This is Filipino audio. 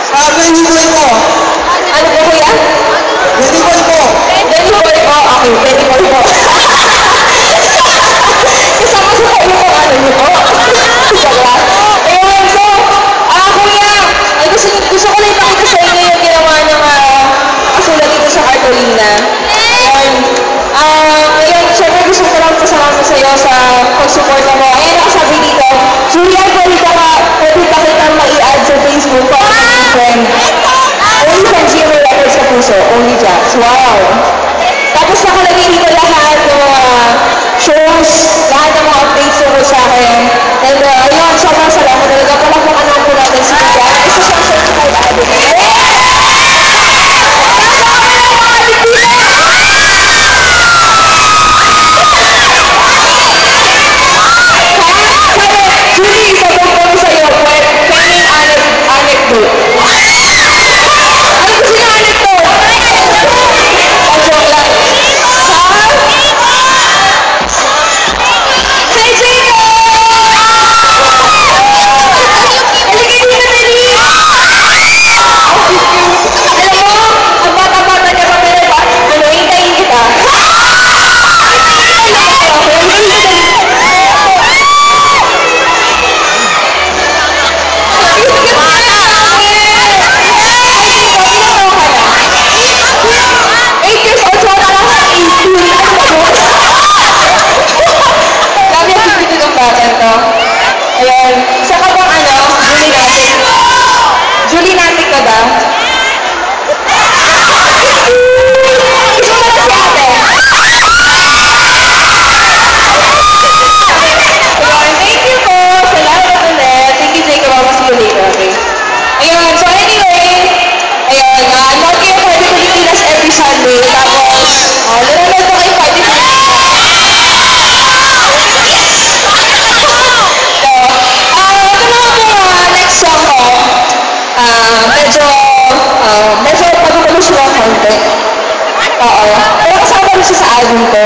Baby boy ko. Ano po kuya? Baby boy ko. Baby boy po. Okay, baby boy po. Kasama sa kayo po, ano niyo po? Joke lang. Ayun, so, kuya, ay gusto ko lang ipakita sa inyo yung ginawa ng kasulat dito sa Cartolina. Ayun, syempre gusto ko lang pasalamat sa iyo sa pag-suporta mo. Ayun, nakasabi dito, Julian, pwede pa kitang mai-add sa Facebook ko ang mga friend. Only from Zero Records sa puso. Only Jacks. Wow! Tapos nakalagay dito lahat ng mga shows, lahat ng mga updates tungkol sa akin. And ayun, sobrang salamat talaga. Palakpakan po natin si Jack. Isa siyang certified advocate. Julie, sabog kami sa'yo. Training anecdote. Ano ko sinahanap ko? Joke lang. Hi, Jacob! Halika dito, Dali! Alam mo, ang bata-bata niya pa, pero hintayin kita. Ayan. Saka bang Julie natin ka ba? Gusto mo na si ate? Ayan, thank you po. Salamat ulit. Thank you, Jacob. I'll see you later, okay? Ayan, so anyway, ayan, not kayo Party Pilipinas every Sunday. Tapos, nanonood po kayo Party Pilipinas. Medyo pag-ulusyon ng konti. Oo. Pero kasama rin siya sa album ko.